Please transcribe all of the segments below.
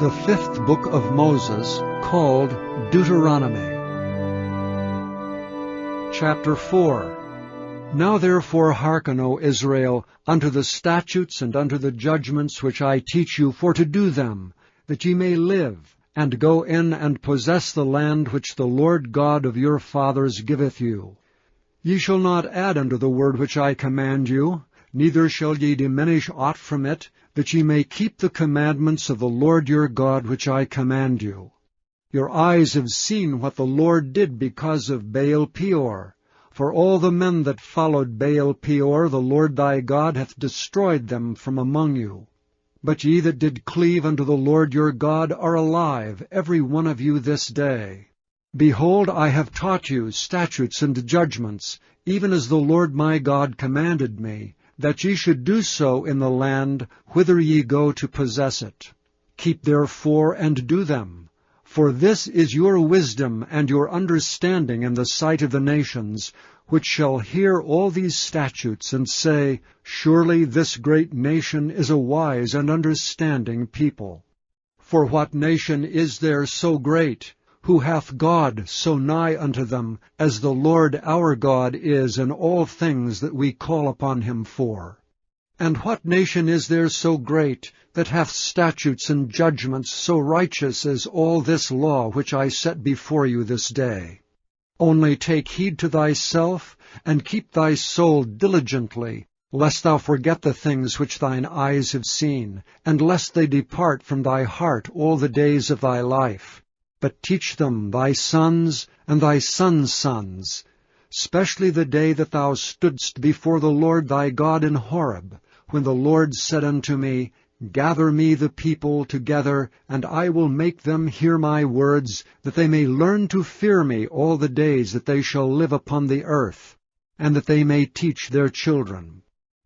The fifth book of Moses, called Deuteronomy. Chapter 4. Now therefore hearken, O Israel, unto the statutes and unto the judgments which I teach you for to do them, that ye may live, and go in and possess the land which the Lord God of your fathers giveth you. Ye shall not add unto the word which I command you, neither shall ye diminish aught from it, that ye may keep the commandments of the Lord your God which I command you. Your eyes have seen what the Lord did because of Baal Peor. For all the men that followed Baal Peor, the Lord thy God hath destroyed them from among you. But ye that did cleave unto the Lord your God are alive, every one of you this day. Behold, I have taught you statutes and judgments, even as the Lord my God commanded me, that ye should do so in the land whither ye go to possess it. Keep therefore and do them. For this is your wisdom and your understanding in the sight of the nations, which shall hear all these statutes, and say, Surely this great nation is a wise and understanding people. For what nation is there so great, who hath God so nigh unto them, as the Lord our God is in all things that we call upon him for? And what nation is there so great, that hath statutes and judgments so righteous as all this law which I set before you this day? Only take heed to thyself, and keep thy soul diligently, lest thou forget the things which thine eyes have seen, and lest they depart from thy heart all the days of thy life. But teach them thy sons and thy sons' sons, specially the day that thou stoodst before the Lord thy God in Horeb, when the Lord said unto me, Gather me the people together, and I will make them hear my words, that they may learn to fear me all the days that they shall live upon the earth, and that they may teach their children.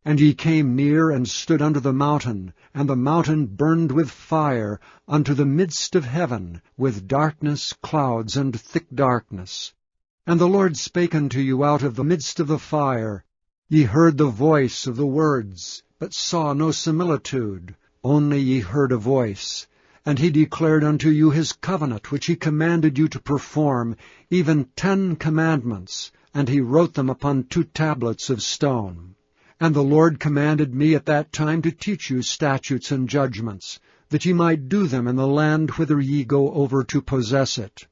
And ye came near and stood under the mountain, and the mountain burned with fire unto the midst of heaven, with darkness, clouds, and thick darkness. And the Lord spake unto you out of the midst of the fire. Ye heard the voice of the words, but saw no similitude, only ye heard a voice. And he declared unto you his covenant, which he commanded you to perform, even 10 commandments, and he wrote them upon 2 tablets of stone. And the Lord commanded me at that time to teach you statutes and judgments, that ye might do them in the land whither ye go over to possess it.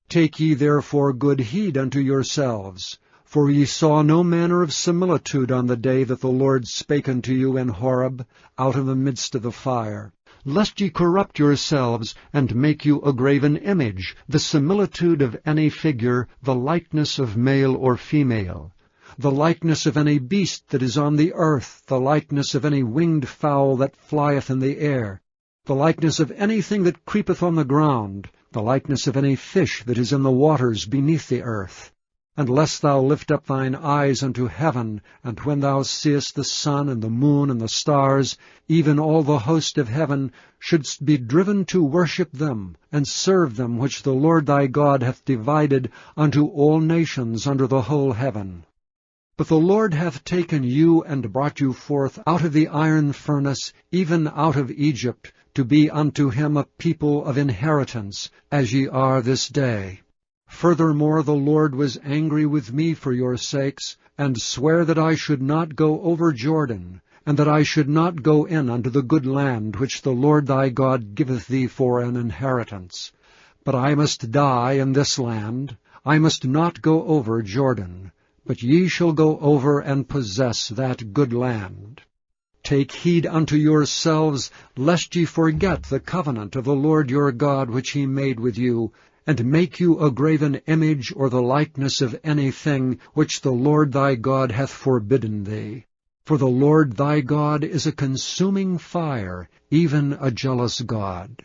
Take ye therefore good heed unto yourselves, for ye saw no manner of similitude on the day that the Lord spake unto you in Horeb, out of the midst of the fire, lest ye corrupt yourselves, and make you a graven image, the similitude of any figure, the likeness of male or female, the likeness of any beast that is on the earth, the likeness of any winged fowl that flieth in the air, the likeness of anything that creepeth on the ground, the likeness of any fish that is in the waters beneath the earth. And lest thou lift up thine eyes unto heaven, and when thou seest the sun and the moon and the stars, even all the host of heaven, shouldst be driven to worship them, and serve them which the Lord thy God hath divided unto all nations under the whole heaven. But the Lord hath taken you and brought you forth out of the iron furnace, even out of Egypt, to be unto him a people of inheritance, as ye are this day. Furthermore the Lord was angry with me for your sakes, and sware that I should not go over Jordan, and that I should not go in unto the good land which the Lord thy God giveth thee for an inheritance. But I must die in this land, I must not go over Jordan. But ye shall go over and possess that good land. Take heed unto yourselves, lest ye forget the covenant of the Lord your God which he made with you, and make you a graven image or the likeness of anything which the Lord thy God hath forbidden thee. For the Lord thy God is a consuming fire, even a jealous God.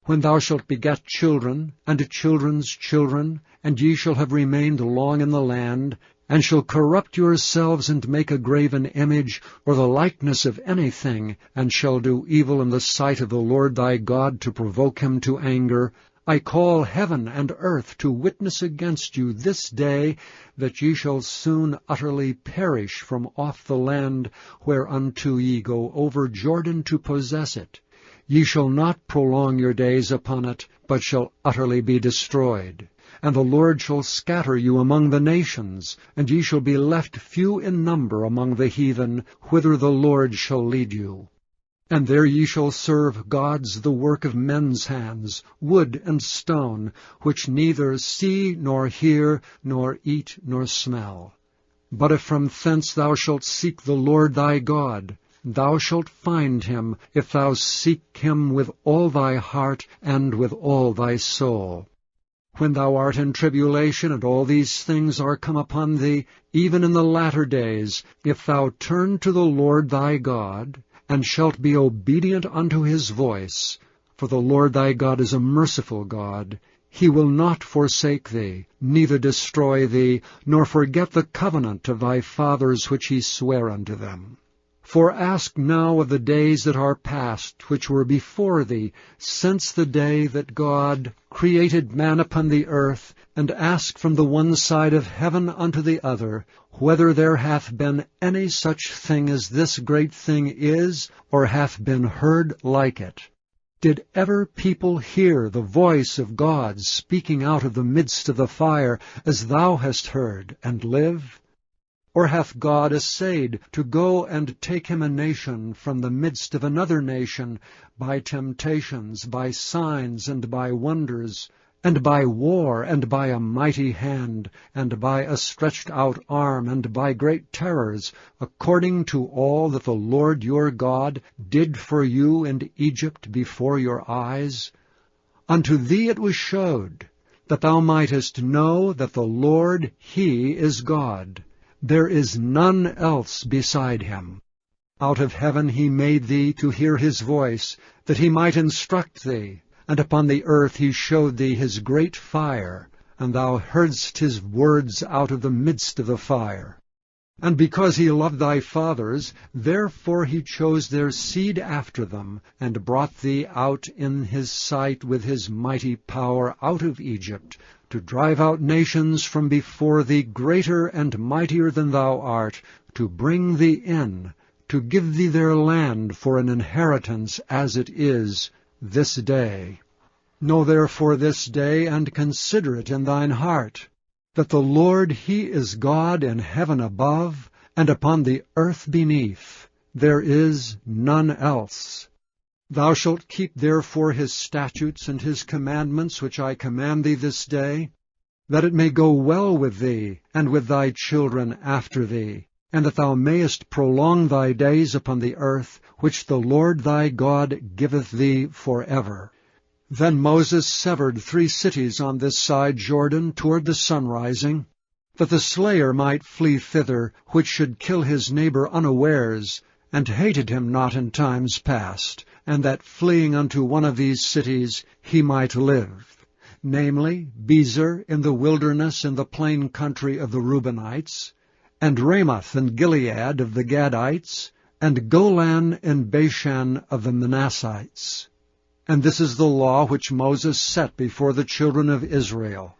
When thou shalt beget children, and children's children, and ye shall have remained long in the land, and shall corrupt yourselves and make a graven image, or the likeness of anything, and shall do evil in the sight of the Lord thy God to provoke him to anger, I call heaven and earth to witness against you this day, that ye shall soon utterly perish from off the land whereunto ye go over Jordan to possess it. Ye shall not prolong your days upon it, but shall utterly be destroyed. And the Lord shall scatter you among the nations, and ye shall be left few in number among the heathen, whither the Lord shall lead you. And there ye shall serve gods the work of men's hands, wood and stone, which neither see nor hear, nor eat nor smell. But if from thence thou shalt seek the Lord thy God, thou shalt find him, if thou seek him with all thy heart and with all thy soul. When thou art in tribulation, and all these things are come upon thee, even in the latter days, if thou turn to the Lord thy God, and shalt be obedient unto his voice, for the Lord thy God is a merciful God, he will not forsake thee, neither destroy thee, nor forget the covenant of thy fathers which he sware unto them. For ask now of the days that are past, which were before thee, since the day that God created man upon the earth, and ask from the one side of heaven unto the other, whether there hath been any such thing as this great thing is, or hath been heard like it. Did ever people hear the voice of God speaking out of the midst of the fire, as thou hast heard, and live? Or hath God essayed to go and take him a nation from the midst of another nation, by temptations, by signs, and by wonders, and by war, and by a mighty hand, and by a stretched out arm, and by great terrors, according to all that the Lord your God did for you in Egypt before your eyes? Unto thee it was showed, that thou mightest know that the Lord, he is God. There is none else beside him. Out of heaven he made thee to hear his voice, that he might instruct thee. And upon the earth he showed thee his great fire, and thou heardst his words out of the midst of the fire. And because he loved thy fathers, therefore he chose their seed after them, and brought thee out in his sight with his mighty power out of Egypt, to drive out nations from before thee greater and mightier than thou art, to bring thee in, to give thee their land for an inheritance as it is this day. Know therefore this day, and consider it in thine heart, that the Lord he is God in heaven above, and upon the earth beneath. There is none else. Thou shalt keep therefore his statutes and his commandments which I command thee this day, that it may go well with thee, and with thy children after thee, and that thou mayest prolong thy days upon the earth, which the Lord thy God giveth thee for ever. Then Moses severed 3 cities on this side Jordan toward the sunrising, that the slayer might flee thither, which should kill his neighbor unawares, and hated him not in times past, and that fleeing unto one of these cities he might live, namely, Bezer in the wilderness in the plain country of the Reubenites, and Ramoth and Gilead of the Gadites, and Golan and Bashan of the Manassites. And this is the law which Moses set before the children of Israel.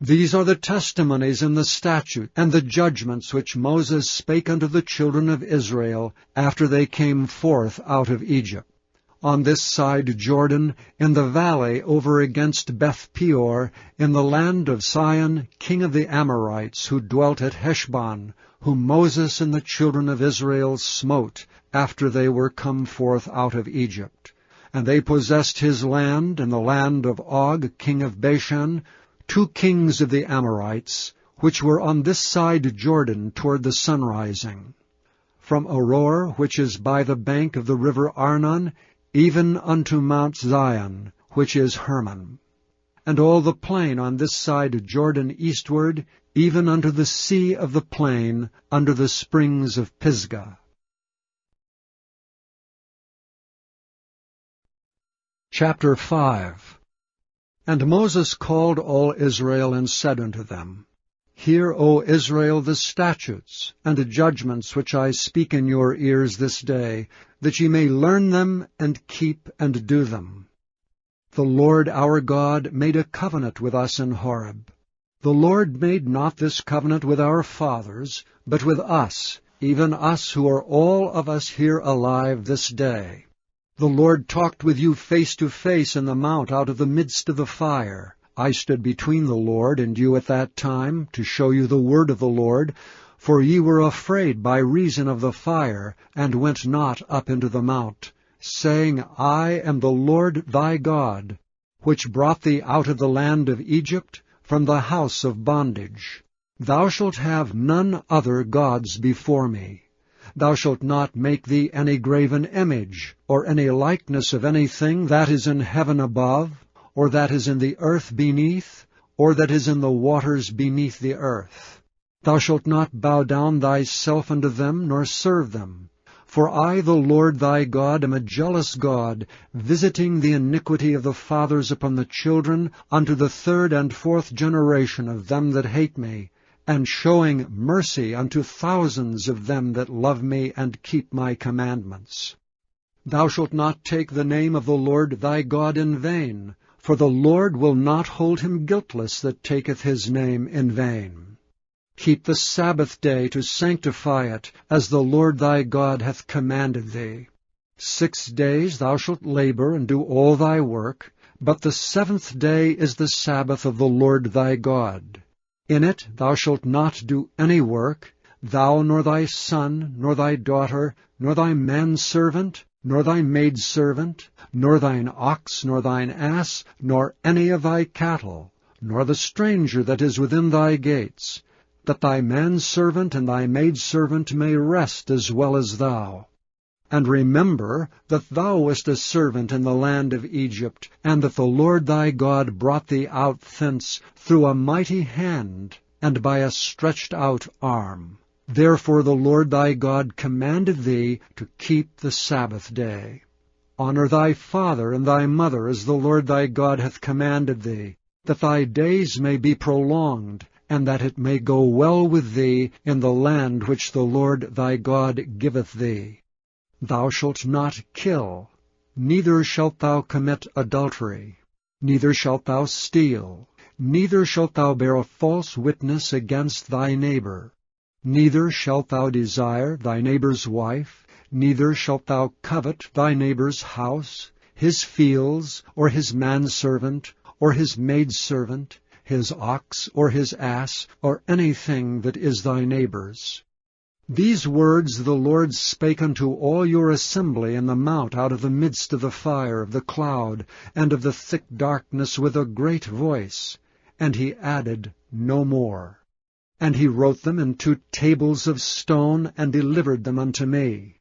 These are the testimonies and the statutes and the judgments which Moses spake unto the children of Israel after they came forth out of Egypt. On this side Jordan, in the valley over against Beth-peor, in the land of Sihon, king of the Amorites, who dwelt at Heshbon, whom Moses and the children of Israel smote after they were come forth out of Egypt. And they possessed his land, and the land of Og, king of Bashan, 2 kings of the Amorites, which were on this side Jordan toward the sunrising. From Aroer, which is by the bank of the river Arnon, even unto Mount Zion, which is Hermon. And all the plain on this side Jordan eastward, even unto the sea of the plain, under the springs of Pisgah. Chapter 5. And Moses called all Israel, and said unto them, Hear, O Israel, the statutes and the judgments which I speak in your ears this day, that ye may learn them, and keep and do them. The Lord our God made a covenant with us in Horeb. The Lord made not this covenant with our fathers, but with us, even us who are all of us here alive this day. The Lord talked with you face to face in the mount out of the midst of the fire. I stood between the Lord and you at that time, to show you the word of the Lord, for ye were afraid by reason of the fire, and went not up into the mount, saying, I am the Lord thy God, which brought thee out of the land of Egypt, from the house of bondage. Thou shalt have none other gods before me. Thou shalt not make thee any graven image, or any likeness of anything that is in heaven above, or that is in the earth beneath, or that is in the waters beneath the earth. Thou shalt not bow down thyself unto them, nor serve them. For I, the Lord thy God, am a jealous God, visiting the iniquity of the fathers upon the children, unto the third and fourth generation of them that hate me, and showing mercy unto thousands of them that love me and keep my commandments. Thou shalt not take the name of the Lord thy God in vain, for the Lord will not hold him guiltless that taketh his name in vain. Keep the Sabbath day to sanctify it, as the Lord thy God hath commanded thee. 6 days thou shalt labor and do all thy work, but the 7th day is the Sabbath of the Lord thy God. In it thou shalt not do any work, thou nor thy son, nor thy daughter, nor thy manservant, nor thy maidservant, nor thine ox, nor thine ass, nor any of thy cattle, nor the stranger that is within thy gates, that thy manservant and thy maidservant may rest as well as thou. And remember that thou wast a servant in the land of Egypt, and that the Lord thy God brought thee out thence through a mighty hand, and by a stretched out arm. Therefore the Lord thy God commanded thee to keep the Sabbath day. Honor thy father and thy mother, as the Lord thy God hath commanded thee, that thy days may be prolonged, and that it may go well with thee in the land which the Lord thy God giveth thee. Thou shalt not kill, neither shalt thou commit adultery, neither shalt thou steal, neither shalt thou bear a false witness against thy neighbor, neither shalt thou desire thy neighbor's wife, neither shalt thou covet thy neighbor's house, his fields, or his manservant, or his maidservant, his ox, or his ass, or anything that is thy neighbor's. These words the Lord spake unto all your assembly in the mount out of the midst of the fire, of the cloud, and of the thick darkness with a great voice. And he added no more. And he wrote them in 2 tables of stone, and delivered them unto me.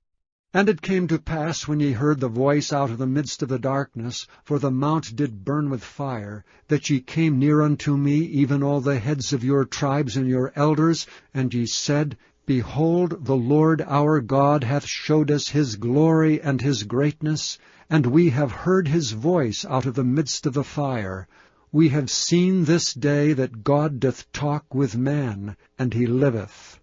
And it came to pass, when ye heard the voice out of the midst of the darkness, for the mount did burn with fire, that ye came near unto me, even all the heads of your tribes and your elders, and ye said, Behold, the Lord our God hath showed us his glory and his greatness, and we have heard his voice out of the midst of the fire. We have seen this day that God doth talk with man, and he liveth.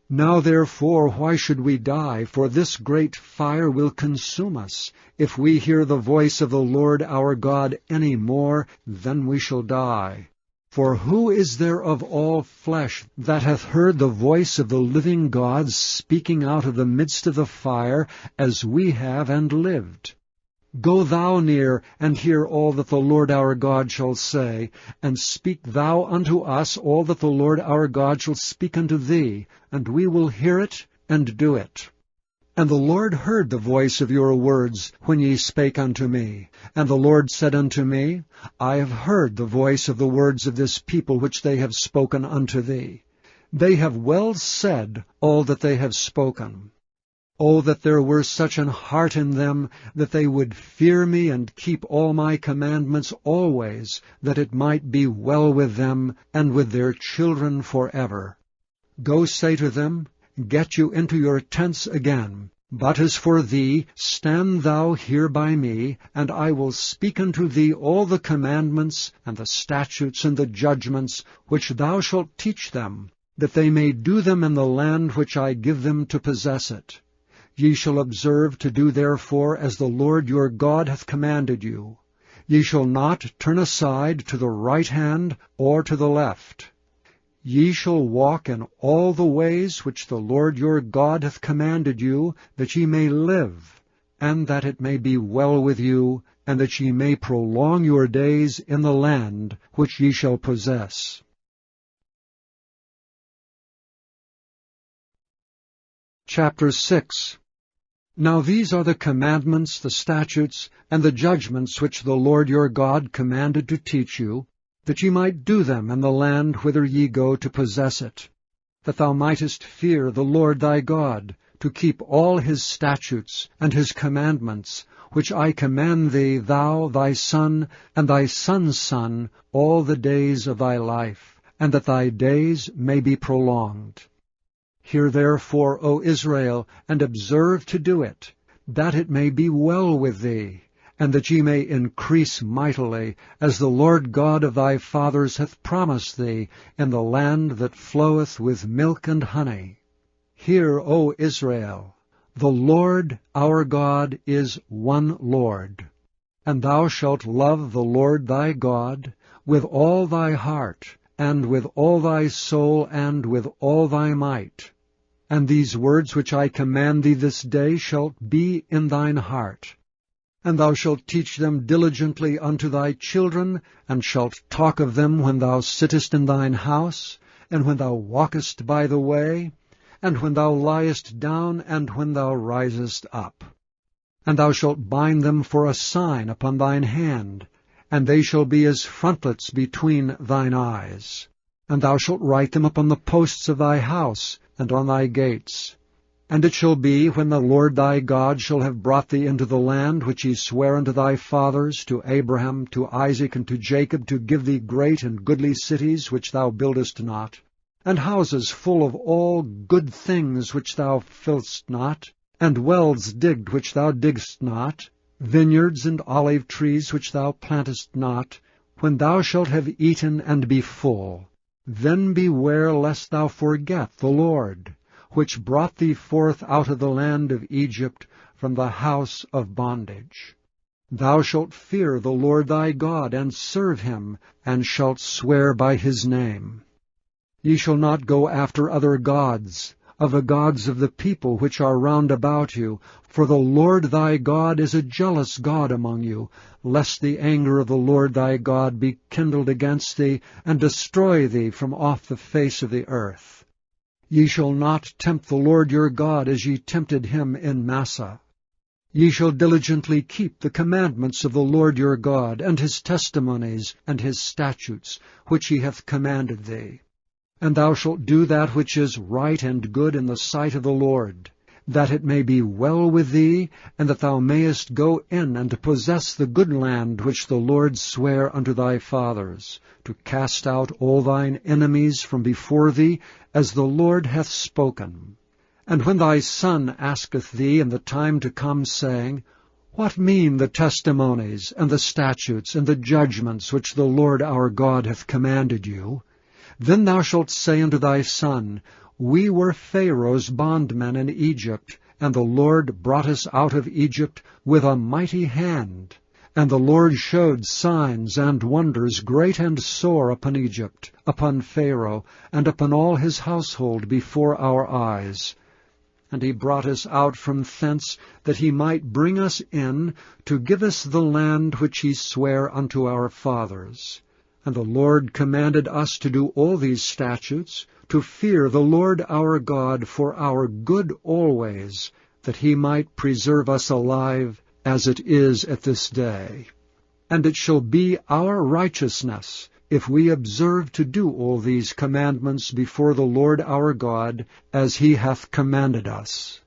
Now therefore why should we die? For this great fire will consume us. If we hear the voice of the Lord our God any more, then we shall die. For who is there of all flesh that hath heard the voice of the living God speaking out of the midst of the fire, as we have, and lived? Go thou near, and hear all that the Lord our God shall say, and speak thou unto us all that the Lord our God shall speak unto thee, and we will hear it, and do it. And the Lord heard the voice of your words when ye spake unto me. And the Lord said unto me, I have heard the voice of the words of this people which they have spoken unto thee. They have well said all that they have spoken. Oh, that there were such an heart in them, that they would fear me and keep all my commandments always, that it might be well with them and with their children forever. Go say to them, Get you into your tents again. But as for thee, stand thou here by me, and I will speak unto thee all the commandments, and the statutes, and the judgments, which thou shalt teach them, that they may do them in the land which I give them to possess it. Ye shall observe to do therefore as the Lord your God hath commanded you. Ye shall not turn aside to the right hand or to the left. Ye shall walk in all the ways which the Lord your God hath commanded you, that ye may live, and that it may be well with you, and that ye may prolong your days in the land which ye shall possess. Chapter 6. Now these are the commandments, the statutes, and the judgments which the Lord your God commanded to teach you, that ye might do them in the land whither ye go to possess it, that thou mightest fear the Lord thy God, to keep all his statutes and his commandments, which I command thee, thou, thy son, and thy son's son, all the days of thy life, and that thy days may be prolonged. Hear therefore, O Israel, and observe to do it, that it may be well with thee, and that ye may increase mightily, as the Lord God of thy fathers hath promised thee, in the land that floweth with milk and honey. Hear, O Israel, the Lord our God is one Lord. And thou shalt love the Lord thy God with all thy heart, and with all thy soul, and with all thy might. And these words which I command thee this day shall be in thine heart. And thou shalt teach them diligently unto thy children, and shalt talk of them when thou sittest in thine house, and when thou walkest by the way, and when thou liest down, and when thou risest up. And thou shalt bind them for a sign upon thine hand, and they shall be as frontlets between thine eyes. And thou shalt write them upon the posts of thy house, and on thy gates. And it shall be, when the Lord thy God shall have brought thee into the land which he sware unto thy fathers, to Abraham, to Isaac, and to Jacob, to give thee great and goodly cities which thou buildest not, and houses full of all good things which thou fillest not, and wells digged which thou diggest not, vineyards and olive trees which thou plantest not, when thou shalt have eaten and be full, then beware lest thou forget the Lord, which brought thee forth out of the land of Egypt from the house of bondage. Thou shalt fear the Lord thy God, and serve him, and shalt swear by his name. Ye shall not go after other gods, of the gods of the people which are round about you, for the Lord thy God is a jealous God among you, lest the anger of the Lord thy God be kindled against thee, and destroy thee from off the face of the earth. Ye shall not tempt the Lord your God as ye tempted him in Massah. Ye shall diligently keep the commandments of the Lord your God, and his testimonies, and his statutes, which he hath commanded thee. And thou shalt do that which is right and good in the sight of the Lord, that it may be well with thee, and that thou mayest go in and possess the good land which the Lord sware unto thy fathers, to cast out all thine enemies from before thee, as the Lord hath spoken. And when thy son asketh thee in the time to come, saying, What mean the testimonies, and the statutes, and the judgments which the Lord our God hath commanded you? Then thou shalt say unto thy son, We were Pharaoh's bondmen in Egypt, and the Lord brought us out of Egypt with a mighty hand. And the Lord showed signs and wonders great and sore upon Egypt, upon Pharaoh, and upon all his household before our eyes. And he brought us out from thence, that he might bring us in, to give us the land which he sware unto our fathers. And the Lord commanded us to do all these statutes, to fear the Lord our God for our good always, that he might preserve us alive, as it is at this day. And it shall be our righteousness, if we observe to do all these commandments before the Lord our God, as he hath commanded us.